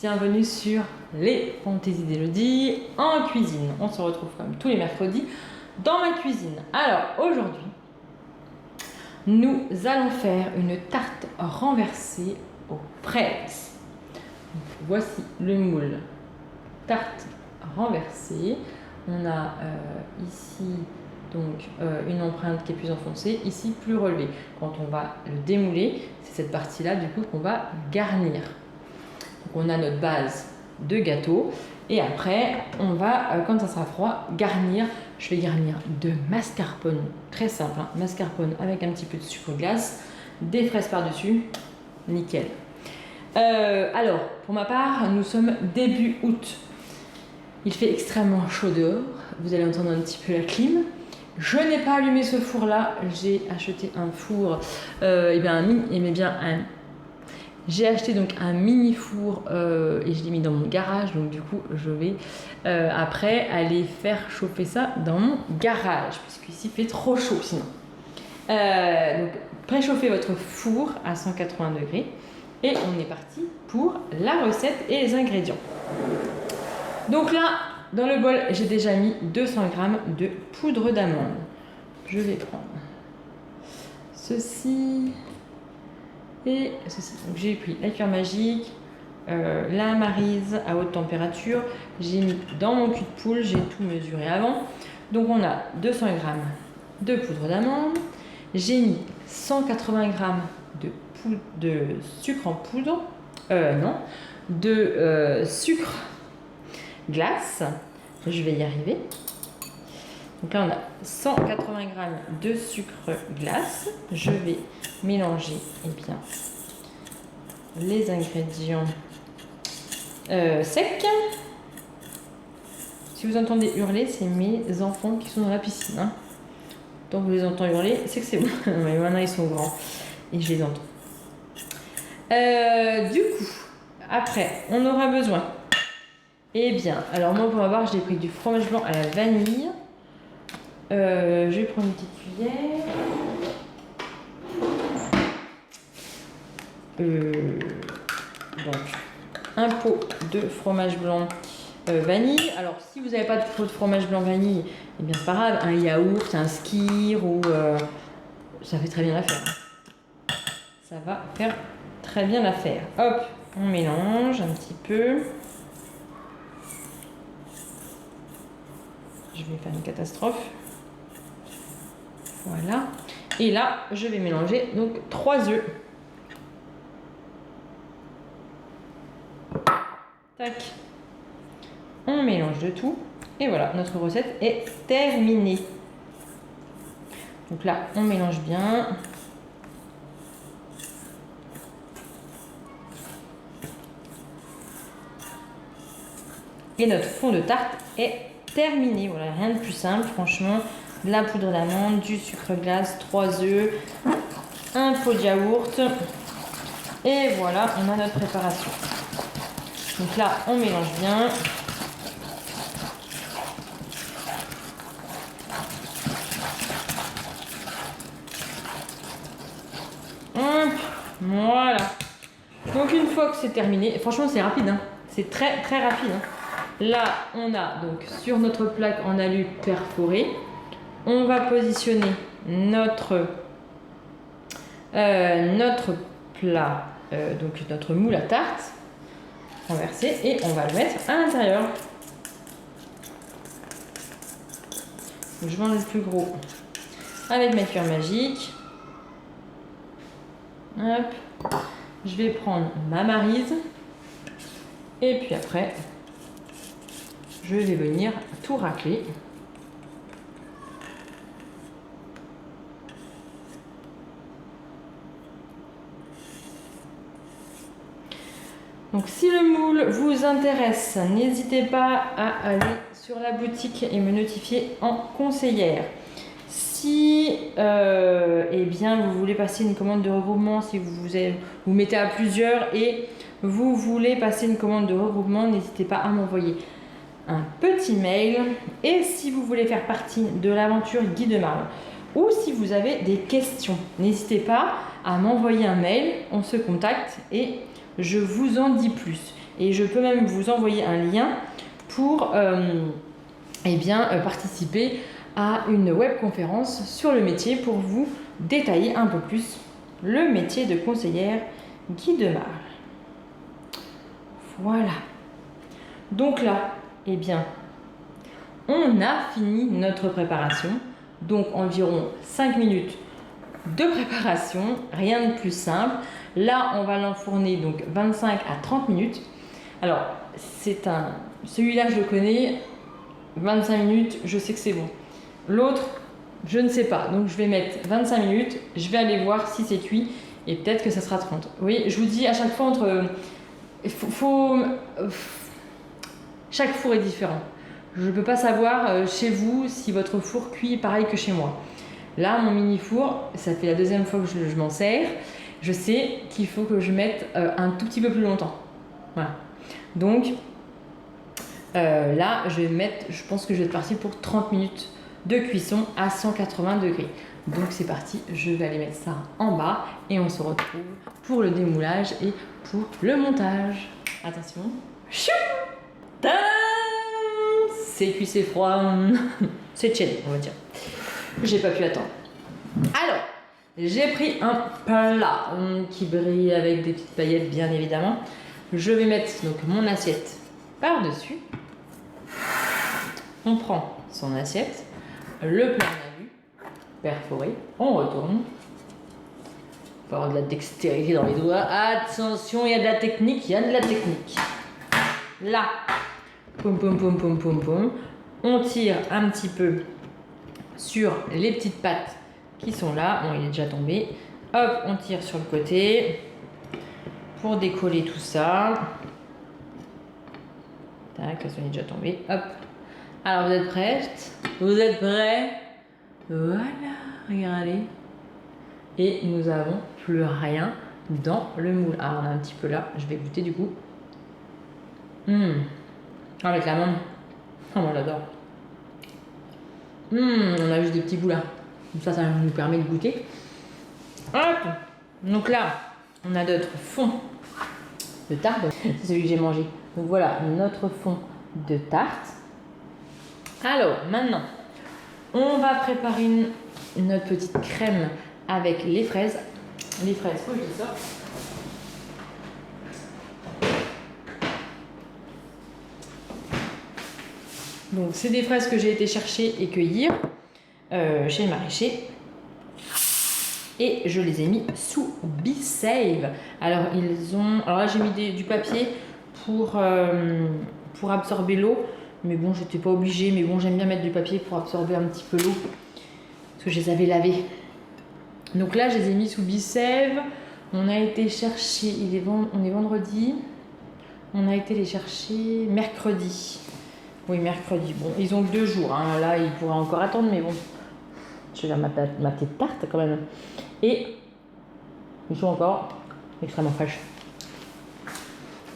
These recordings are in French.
bienvenue sur les Fantaisies d'Elodie en cuisine. On se retrouve comme tous les mercredis dans ma cuisine. Alors aujourd'hui, nous allons faire une tarte renversée aux fraises. Donc, voici le moule tarte renversée. On a ici donc une empreinte qui est plus enfoncée, ici plus relevée. Quand on va le démouler, c'est cette partie-là du coup qu'on va garnir. Donc on a notre base de gâteau et après on va, quand ça sera froid, garnir. Je vais garnir de mascarpone, très simple, hein, mascarpone avec un petit peu de sucre glace, des fraises par-dessus, nickel. Alors, pour ma part, nous sommes début août. Il fait extrêmement chaud dehors, vous allez entendre un petit peu la clim. Je n'ai pas allumé ce four-là, j'ai acheté un four, j'ai acheté donc un mini four et je l'ai mis dans mon garage, donc du coup je vais après aller faire chauffer ça dans mon garage, puisqu'ici il fait trop chaud sinon. Donc préchauffez votre four à 180 degrés et on est parti pour la recette et les ingrédients. Donc là, dans le bol, j'ai déjà mis 200 g de poudre d'amande. Je vais prendre ceci et ceci. Donc j'ai pris la cuillère magique, la maryse à haute température. J'ai mis dans mon cul de poule, j'ai tout mesuré avant. Donc on a 200 g de poudre d'amande. J'ai mis 180 g de sucre en poudre. Sucre glace. Je vais y arriver. Donc là on a 180 g de sucre glace. Je vais mélanger les ingrédients secs. Si vous entendez hurler, c'est mes enfants qui sont dans la piscine, hein. Donc vous les entendez hurler, c'est que c'est bon. Mais maintenant ils sont grands et je les entends. Du coup, après, on aura besoin. Alors moi pour ma part, j'ai pris du fromage blanc à la vanille. Je vais prendre une petite cuillère. Donc, un pot de fromage blanc vanille. Alors, si vous n'avez pas de pot de fromage blanc vanille, eh bien, c'est pas grave. Un yaourt, un skyr ou ça fait très bien l'affaire. Ça va faire très bien l'affaire. Hop, on mélange un petit peu. Je vais faire une catastrophe. Voilà. Et là, je vais mélanger donc 3 œufs. Tac. On mélange de tout. Et voilà, notre recette est terminée. Donc là, on mélange bien. Et notre fond de tarte est terminé. Voilà, rien de plus simple, franchement. De la poudre d'amande, du sucre glace, 3 œufs, un pot de yaourt. Et voilà, on a notre préparation. Donc là, on mélange bien. Hop, voilà. Donc une fois que c'est terminé, franchement c'est rapide, hein. C'est très très rapide, hein. Là, on a donc sur notre plaque en alu perforé, on va positionner notre plat, donc notre moule à tarte renversé, et on va le mettre à l'intérieur. Je vais enlever le plus gros avec ma cuillère magique. Hop. Je vais prendre ma maryse et puis après je vais venir tout racler. Donc si le moule vous intéresse, n'hésitez pas à aller sur la boutique et me notifier en conseillère. Si vous voulez passer une commande de regroupement, si vous mettez à plusieurs et vous voulez passer une commande de regroupement, n'hésitez pas à m'envoyer un petit mail. Et si vous voulez faire partie de l'aventure Guy de Marle, ou si vous avez des questions, n'hésitez pas à m'envoyer un mail, on se contacte et je vous en dis plus. et je peux même vous envoyer un lien pour participer à une webconférence sur le métier pour vous détailler un peu plus le métier de conseillère guide mâle. Voilà. Donc là, eh bien, on a fini notre préparation. Donc environ 5 minutes de préparation, rien de plus simple. Là, on va l'enfourner donc 25 à 30 minutes. Alors, celui-là, je le connais, 25 minutes, je sais que c'est bon. L'autre, je ne sais pas. Donc, je vais mettre 25 minutes, je vais aller voir si c'est cuit et peut-être que ça sera 30. Oui, je vous dis à chaque fois chaque four est différent. Je ne peux pas savoir chez vous si votre four cuit pareil que chez moi. Là, mon mini four, ça fait la deuxième fois que je m'en sers. Je sais qu'il faut que je mette un tout petit peu plus longtemps. Voilà. Donc, là, je pense que je vais être partie pour 30 minutes de cuisson à 180 degrés. Donc, c'est parti. Je vais aller mettre ça en bas et on se retrouve pour le démoulage et pour le montage. Attention. Chou! Tadam! C'est cuit, c'est froid. C'est chill, on va dire. J'ai pas pu attendre. Alors, j'ai pris un plat qui brille avec des petites paillettes, bien évidemment. Je vais mettre donc mon assiette par-dessus. On prend son assiette, le plat on a vu, perforé, on retourne. Il faut avoir de la dextérité dans les doigts. Attention, il y a de la technique, il y a de la technique. Là, poum poum poum poum poum poum. On tire un petit peu sur les petites pattes qui sont là. Bon, il est déjà tombé. Hop, on tire sur le côté pour décoller tout ça. Tac, là, il est déjà tombé. Hop. Alors, vous êtes prêtes? Vous êtes prêts? Voilà, regardez. Et nous avons plus rien dans le moule. Ah, on a un petit peu là. Je vais goûter du coup. Avec la main. Oh, moi j'adore. On a juste des petits bouts là. Comme ça nous permet de goûter. Hop. Donc là, on a notre fond de tarte. C'est celui que j'ai mangé. Donc voilà, notre fond de tarte. Alors, maintenant, on va préparer notre petite crème avec les fraises. Les fraises, faut que je les sorte. Donc, c'est des fraises que j'ai été chercher et cueillir chez le maraîcher. Et je les ai mis sous B-Save. Alors là, j'ai mis du papier pour absorber l'eau. Mais bon, j'étais pas obligée. Mais bon, j'aime bien mettre du papier pour absorber un petit peu l'eau. Parce que je les avais lavées. Donc là, je les ai mis sous B-Save. On a été chercher, on est vendredi. On a été les chercher mercredi. Oui, mercredi. Bon, ils ont que 2 jours. Hein. Là, ils pourraient encore attendre, mais bon. Je vais faire ma petite tarte quand même. Et ils sont encore extrêmement fraîches.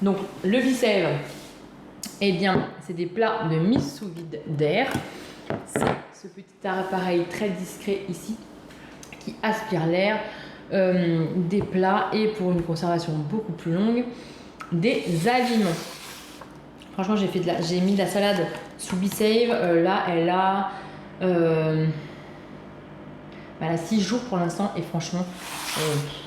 Donc, le B-Save, eh bien, c'est des plats de mise sous vide d'air. C'est ce petit appareil très discret ici qui aspire l'air des plats et pour une conservation beaucoup plus longue des aliments. Franchement, j'ai mis de la salade sous B-Save. Là, elle a 6 jours pour l'instant et franchement,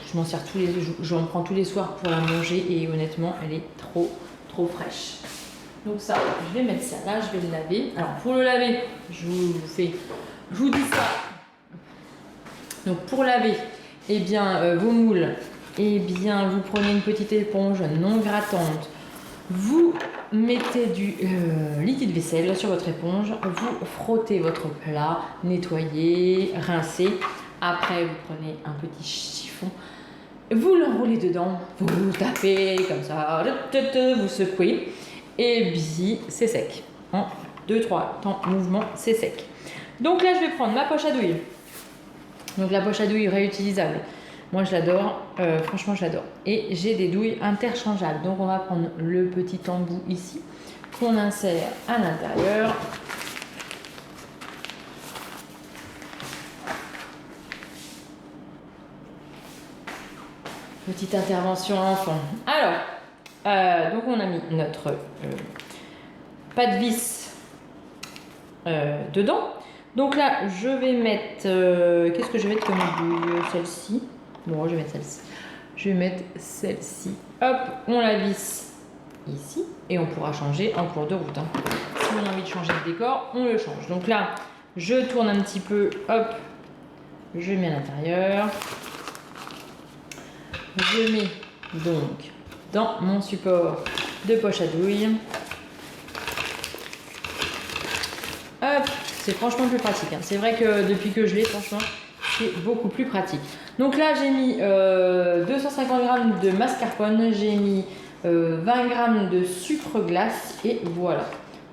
je m'en sers tous les jours. J'en prends tous les soirs pour la manger et honnêtement, elle est trop fraîche. Donc ça, je vais mettre ça là, je vais le laver. Alors pour le laver, je vous dis ça. Donc pour laver, eh bien vos moules, eh bien vous prenez une petite éponge non grattante. Vous mettez du liquide vaisselle sur votre éponge, vous frottez votre plat, nettoyez, rincez. Après, vous prenez un petit chiffon, vous l'enroulez dedans, vous tapez comme ça, vous secouez, et puis c'est sec. En 2-3 temps mouvement, c'est sec. Donc là, je vais prendre ma poche à douille. Donc la poche à douille réutilisable. Moi, je l'adore. Franchement, je l'adore. Et j'ai des douilles interchangeables. Donc, on va prendre le petit embout ici qu'on insère à l'intérieur. Petite intervention enfant. Alors, Donc on a mis notre pas de vis dedans. Donc là, je vais mettre... qu'est-ce que je vais mettre comme aiguille? Celle-ci. Bon, je vais mettre celle-ci. Je vais mettre celle-ci. Hop, on la visse ici. Et on pourra changer en cours de route. Hein. Si on a envie de changer le décor, on le change. Donc là, je tourne un petit peu. Hop, je mets à l'intérieur. Je mets donc dans mon support de poche à douille. Hop, c'est franchement plus pratique. Hein. C'est vrai que depuis que je l'ai, franchement, c'est beaucoup plus pratique. Donc là, j'ai mis 250 g de mascarpone, j'ai mis 20 g de sucre glace et voilà.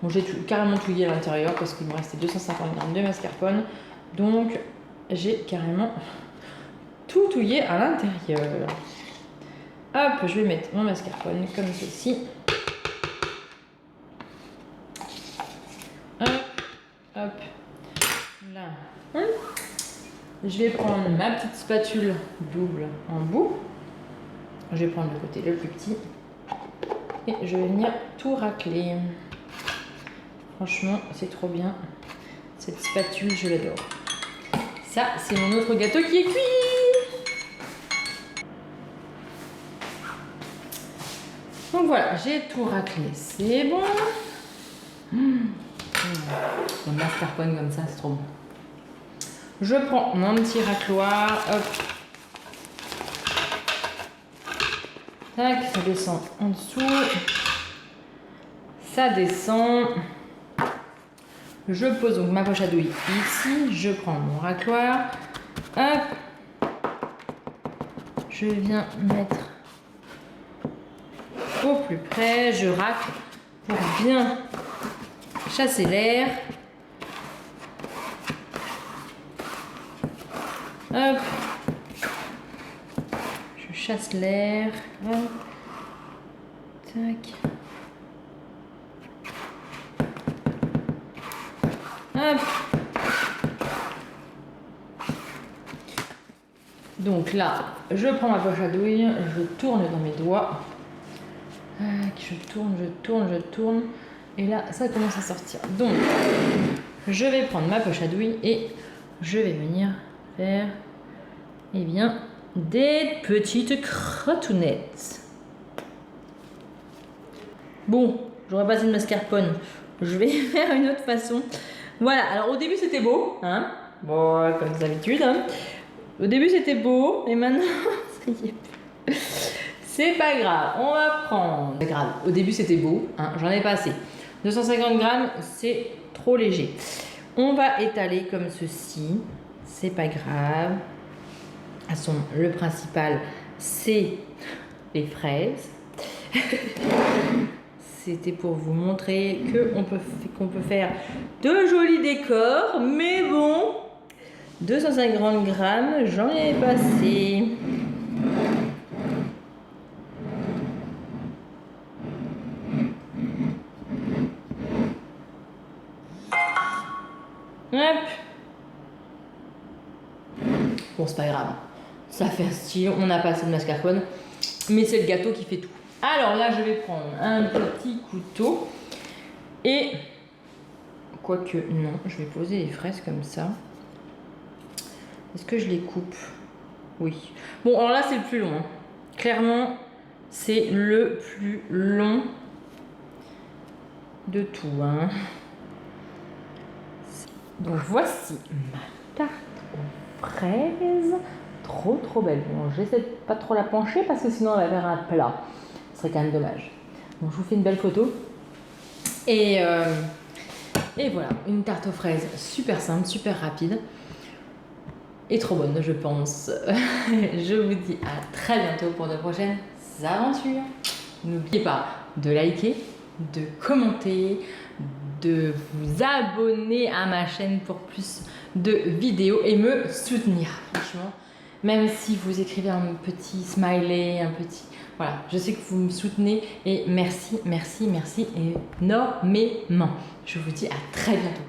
Bon, j'ai carrément touillé à l'intérieur parce qu'il me restait 250 g de mascarpone. Donc, j'ai carrément tout touillé à l'intérieur. Hop, je vais mettre mon mascarpone comme ceci. Hop, hop, là. Je vais prendre ma petite spatule double en bout. Je vais prendre le côté le plus petit. Et je vais venir tout racler. Franchement, c'est trop bien. Cette spatule, je l'adore. Ça, c'est mon autre gâteau qui est cuit. Donc voilà, j'ai tout raclé, c'est bon. Le mascarpone comme ça, c'est trop bon. Je prends mon petit racloir, hop. Tac, ça descend en dessous. Ça descend. Je pose donc ma poche à douille ici. Je prends mon racloir. Hop. Je viens mettre au plus près, je racle pour bien chasser l'air. Hop, je chasse l'air. Hop, tac. Hop. Donc là, je prends ma poche à douille, je tourne dans mes doigts. Je tourne, je tourne, je tourne. Et là, ça commence à sortir. Donc, je vais prendre ma poche à douille et je vais venir faire, eh bien, des petites cratounettes. Bon, j'aurais pas assez de mascarpone. Je vais faire une autre façon. Voilà, alors au début c'était beau, hein. Bon, comme d'habitude, hein. Au début c'était beau, et maintenant, ça y est. C'est pas grave, on va prendre. C'est grave, au début c'était beau, hein, j'en ai pas assez. 250 g, c'est trop léger. On va étaler comme ceci, c'est pas grave. Le principal, c'est les fraises. C'était pour vous montrer qu'on peut faire de jolis décors, mais bon, 250 g, j'en ai pas assez. Hop. Bon, c'est pas grave. Ça fait un style, on n'a pas assez de mascarpone, mais c'est le gâteau qui fait tout. Alors là, je vais prendre un petit couteau et... Quoique, non, je vais poser les fraises comme ça. Est-ce que je les coupe? Oui. Bon, alors là, c'est le plus long. Hein. Clairement, c'est le plus long de tout. Hein. Donc voici ma tarte aux fraises. Trop trop belle. Bon, j'essaie de pas trop la pencher parce que sinon elle va faire un plat. Ce serait quand même dommage. Donc je vous fais une belle photo. Et voilà, une tarte aux fraises super simple, super rapide. Et trop bonne, je pense. Je vous dis à très bientôt pour de prochaines aventures. N'oubliez pas de liker, de commenter, de vous abonner à ma chaîne pour plus de vidéos et me soutenir, franchement. Même si vous écrivez un petit smiley, un petit... Voilà, je sais que vous me soutenez et merci, merci, merci énormément. Je vous dis à très bientôt.